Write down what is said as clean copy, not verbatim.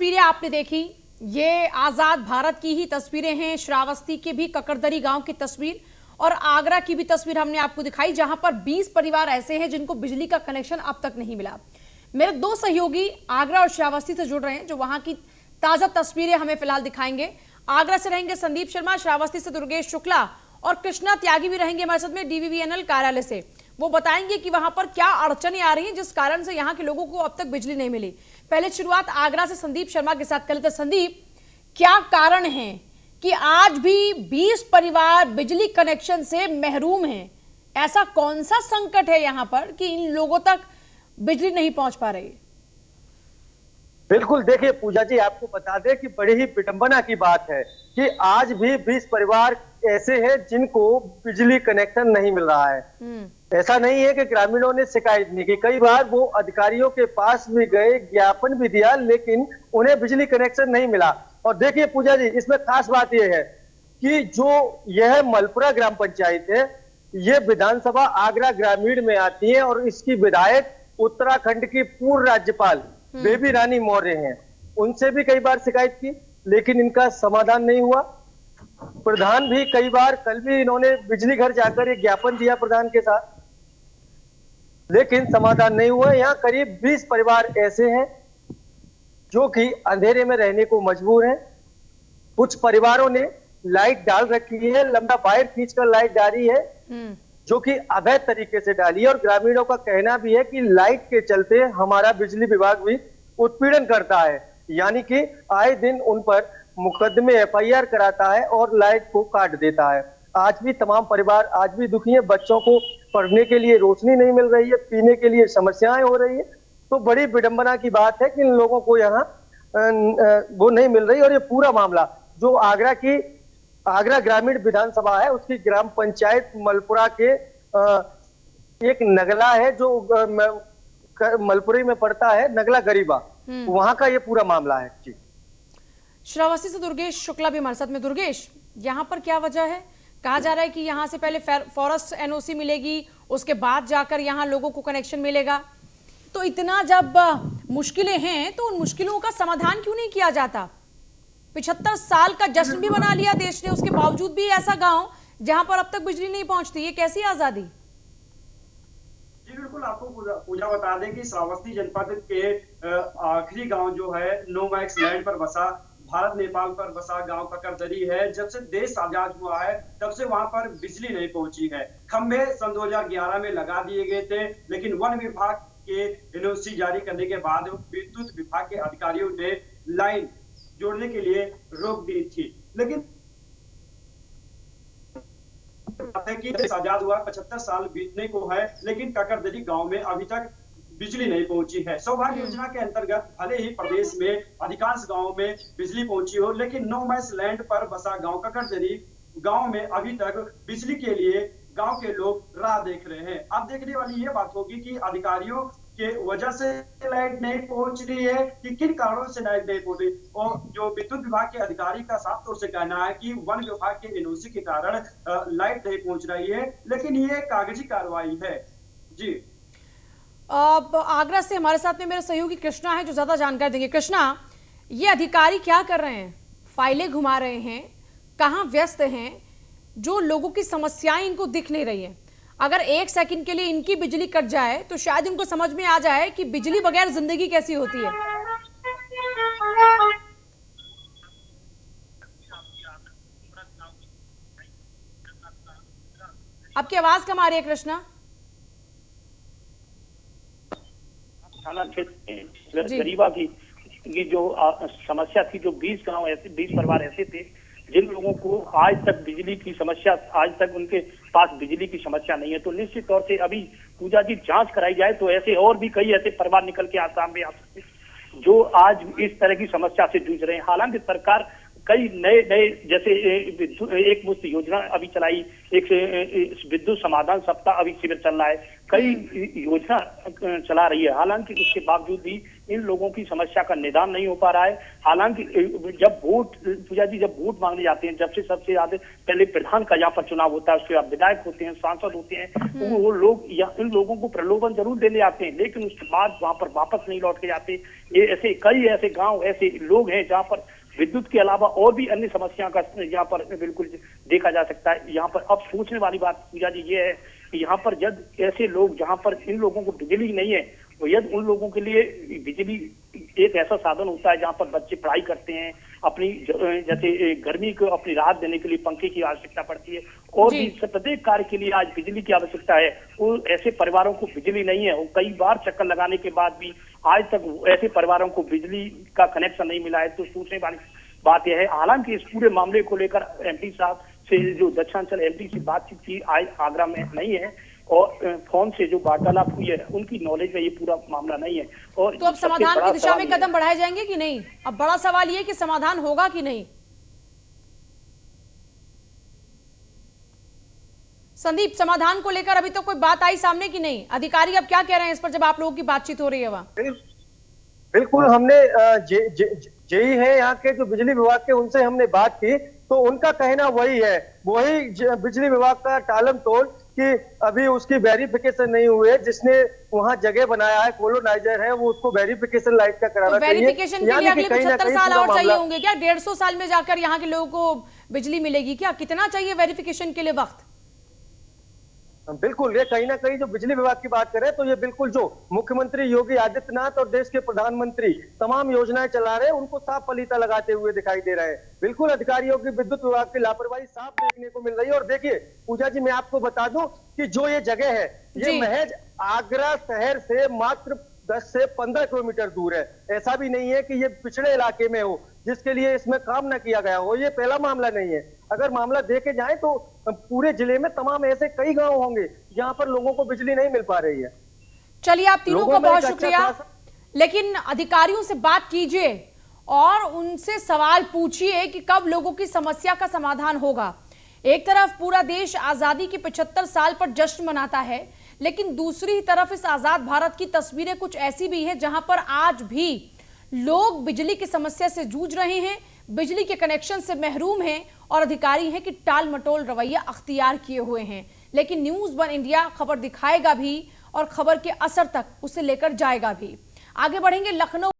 तस्वीरें आपने देखी, ये आजाद भारत की ही तस्वीरें हैं। श्रावस्ती के भी ककरदरी गांव की तस्वीर और आगरा की भी तस्वीर हमने आपको दिखाई, जहां पर 20 परिवार ऐसे हैं जिनको बिजली का कनेक्शन अब तक नहीं मिला। मेरे दो सहयोगी आगरा और श्रावस्ती से जुड़ रहे हैं, जो वहां की ताजा तस्वीरें हमें फिलहाल दिखाएंगे। आगरा से रहेंगे संदीप शर्मा, श्रावस्ती से दुर्गेश शुक्ला और कृष्णा त्यागी भी रहेंगे हमारे साथ में डीवीवीएनएल कार्यालय से। वो बताएंगे कि वहां पर क्या अड़चनें आ रही हैं जिस कारण से यहाँ के लोगों को अब तक बिजली नहीं मिली। पहले शुरुआत आगरा से संदीप शर्मा के साथ कर लेते। संदीप, क्या कारण है कि आज भी 20 परिवार बिजली कनेक्शन से महरूम हैं? ऐसा कौन सा संकट है यहाँ पर कि इन लोगों तक बिजली नहीं पहुंच पा रही? बिल्कुल, देखिए पूजा जी, आपको बता दें कि बड़ी ही विडंबना की बात है कि आज भी 20 परिवार ऐसे हैं जिनको बिजली कनेक्शन नहीं मिल रहा है। ऐसा नहीं है कि ग्रामीणों ने शिकायत नहीं की, कई बार वो अधिकारियों के पास भी गए, ज्ञापन भी दिया, लेकिन उन्हें बिजली कनेक्शन नहीं मिला। और देखिए पूजा जी, इसमें खास बात यह है कि जो यह मलपुरा ग्राम पंचायत है, ये विधानसभा आगरा ग्रामीण में आती है और इसकी विधायक उत्तराखंड की पूर्व राज्यपाल बेबी रानी मौर्य हैं। उनसे भी कई बार शिकायत की, लेकिन इनका समाधान नहीं हुआ। प्रधान भी कई बार, कल भी इन्होंने बिजली घर जाकर एक ज्ञापन दिया प्रधान के साथ, लेकिन समाधान नहीं हुआ। यहाँ करीब 20 परिवार ऐसे हैं जो कि अंधेरे में रहने को मजबूर हैं। कुछ परिवारों ने लाइट डाल रखी है, लंबा वायर खींचकर लाइट डाली है, जो कि अवैध तरीके से डाली है। और ग्रामीणों का कहना भी है कि लाइट के चलते हमारा बिजली विभाग भी उत्पीड़न करता है, यानी कि आए दिन उन पर मुकदमे एफआईआर कराता है और लाइट को काट देता है। आज भी तमाम परिवार आज भी दुखी है। बच्चों को पढ़ने के लिए रोशनी नहीं मिल रही है, पीने के लिए समस्याएं हो रही है। तो बड़ी विडंबना की बात है कि इन लोगों को यहाँ वो नहीं मिल रही। और ये पूरा मामला जो आगरा ग्रामीण विधानसभा है, उसकी ग्राम पंचायत मलपुरा के एक नगला है जो मलपुरी में पड़ता है, नगला गरीबा, वहां का ये पूरा मामला है जी। श्रावस्ती से दुर्गेश शुक्ला भी हमारे साथ में। दुर्गेश, यहाँ पर क्या वजह है? कहा जा रहा है कि यहाँ से पहले फॉरेस्ट एनओसी मिलेगी, उसके बाद जाकर यहाँ लोगों को कनेक्शन मिलेगा। तो इतना जब मुश्किलें हैं तो उन मुश्किलों का समाधान क्यों नहीं किया जाता? 75 साल का जश्न भी मना लिया देश ने, उसके बावजूद भी ऐसा गांव जहां पर अब तक बिजली नहीं पहुंचती, ये कैसी आजादी? जी बिल्कुल, आपको पूजा बता दें कि श्रावस्ती जनपद के आखिरी गांव जो है नो मैक्स लैंड पर बसा, भारत नेपाल पर बसा गांव ककरदरी है। जब से देश आजाद हुआ है तब से वहां पर बिजली नहीं पहुंची है। खंभे सन 2011 में लगा दिए गए थे, लेकिन वन विभाग के एनओसी जारी करने के बाद विद्युत विभाग के अधिकारियों ने लाइन जोड़ने के लिए रोक दी थी। लेकिन कि देश आजाद हुआ 75 साल बीतने को है, लेकिन ककरदरी गांव में अभी तक बिजली नहीं पहुंची है। सौभाग्य योजना के अंतर्गत भले ही प्रदेश में अधिकांश गांवों में बिजली पहुंची हो, लेकिन नो मैक्स लैंड पर बसा गांव ककरदरी गांव में अभी तक बिजली के लिए गांव के लोग राह देख रहे हैं। अब देखने वाली ये बात होगी कि अधिकारियों के वजह से लाइट नहीं पहुंच रही है कि किन कारणों से लाइट नहीं पहुंच रही। और जो विद्युत विभाग के अधिकारी का साफ तौर से कहना है कि वन विभाग के एनओसी के कारण लाइट नहीं पहुंच रही है, लेकिन ये कागजी कार्रवाई है जी। अब आगरा से हमारे साथ में मेरे सहयोगी कृष्णा है जो ज्यादा जानकारी देंगे। कृष्णा, ये अधिकारी क्या कर रहे हैं? फाइलें घुमा रहे हैं, कहाँ व्यस्त हैं? जो लोगों की समस्याएं इनको दिख नहीं रही है, अगर एक सेकंड के लिए इनकी बिजली कट जाए तो शायद इनको समझ में आ जाए कि बिजली बगैर जिंदगी कैसी होती है। आपकी आवाज कम आ रही है कृष्णा। थाना क्षेत्र गरीबा की जो समस्या थी, जो 20 गांव ऐसे 20 परिवार ऐसे थे जिन लोगों को आज तक बिजली की समस्या, आज तक उनके पास बिजली की समस्या नहीं है। तो निश्चित तौर से अभी पूजा जी जांच कराई जाए तो ऐसे और भी कई ऐसे परिवार निकल के सामने आ सकते जो आज इस तरह की समस्या से जूझ रहे हैं। हालांकि सरकार कई नए जैसे एक मुफ्त योजना अभी चलाई, एक विद्युत समाधान सप्ताह अभी शिविर चल रहा है, कई योजना चला रही है। हालांकि उसके बावजूद भी इन लोगों की समस्या का निदान नहीं हो पा रहा है। हालांकि जब वोट, पूजा जी, जब वोट मांगने जाते हैं, जब से सबसे ज्यादा पहले प्रधान का यहाँ पर चुनाव होता है, उसके बाद विधायक होते हैं, सांसद होते हैं, वो लोग इन लोगों को प्रलोभन जरूर देने आते हैं, लेकिन उसके बाद वहां पर वापस नहीं लौट के जाते। ये ऐसे कई ऐसे गाँव, ऐसे लोग हैं जहाँ पर विद्युत के अलावा और भी अन्य समस्या का यहाँ पर बिल्कुल देखा जा सकता है। यहाँ पर अब सोचने वाली बात पूजा जी ये है कि यहाँ पर जब ऐसे लोग, जहाँ पर इन लोगों को बिजली नहीं है, तो यदि उन लोगों के लिए बिजली एक ऐसा साधन होता है जहाँ पर बच्चे पढ़ाई करते हैं, अपनी जैसे गर्मी को अपनी राहत देने के लिए पंखे की आवश्यकता पड़ती है, और भी प्रत्येक कार्य के लिए आज बिजली की आवश्यकता है। वो ऐसे परिवारों को बिजली नहीं है, वो कई बार चक्कर लगाने के बाद भी आज तक ऐसे परिवारों को बिजली का कनेक्शन नहीं मिला है। तो सोचने वाली बात यह है। हालांकि इस पूरे मामले को लेकर एमपी साहब से, जो दक्षिणांचल एमपी से बातचीत की आज आगरा में नहीं है, और फोन से जो वार्तालाप हुई है उनकी नॉलेज में ये पूरा मामला नहीं है। और तो अब समाधान की दिशा में कदम बढ़ाए जाएंगे कि नहीं? अब बड़ा सवाल ये कि समाधान होगा कि नहीं। संदीप, समाधान को लेकर अभी तक कोई बात आई सामने कि नहीं? अधिकारी अब क्या कह रहे हैं इस पर, जब आप लोगों की बातचीत हो रही है वहां? बिल्कुल, हमने जेई है यहाँ के जो बिजली विभाग के, उनसे हमने बात की, तो उनका कहना वही है, वही बिजली विभाग का टालम तोड़ कि अभी उसकी वेरिफिकेशन नहीं हुई है। जिसने वहां जगह बनाया है, कोलोनाइजर है, वो उसको वेरिफिकेशन लाइट का कराना चाहिए। वेरिफिकेशन के लिए अगले 75 साल और चाहिए होंगे क्या? 150 साल में जाकर यहाँ के लोगों को बिजली मिलेगी क्या? कितना चाहिए वेरिफिकेशन के लिए वक्त? बिल्कुल, ये कहीं ना कहीं जो बिजली विभाग की बात करें तो ये बिल्कुल जो मुख्यमंत्री योगी आदित्यनाथ और देश के प्रधानमंत्री तमाम योजनाएं चला रहे हैं, उनको साफ पलीता लगाते हुए दिखाई दे रहे हैं। बिल्कुल अधिकारियों की, विद्युत विभाग की लापरवाही साफ देखने को मिल रही है। और देखिए पूजा जी, मैं आपको बता दूं कि जो ये जगह है, ये महज आगरा शहर से मात्र 10 से 15 किलोमीटर दूर है। ऐसा भी नहीं है कि ये पिछड़े इलाके में हो जिसके लिए इसमें काम न किया गया हो। ये पहला मामला नहीं है। अगर मामला देखे जाए तो पूरे जिले में तमाम ऐसे कई गांव होंगे जहां पर लोगों को बिजली नहीं मिल पा रही है। चलिए, आप तीनों को बहुत शुक्रिया, लेकिन अधिकारियों से बात कीजिए और उनसे सवाल पूछिए कि कब लोगों की समस्या का समाधान होगा। एक तरफ पूरा देश आजादी के 75 साल पर जश्न मनाता है, लेकिन दूसरी तरफ इस आजाद भारत की तस्वीरें कुछ ऐसी भी है जहां पर आज भी लोग बिजली की समस्या से जूझ रहे हैं, बिजली के कनेक्शन से महरूम हैं, और अधिकारी हैं कि टाल मटोल रवैया अख्तियार किए हुए हैं। लेकिन न्यूज़ वन इंडिया खबर दिखाएगा भी और खबर के असर तक उसे लेकर जाएगा भी। आगे बढ़ेंगे लखनऊ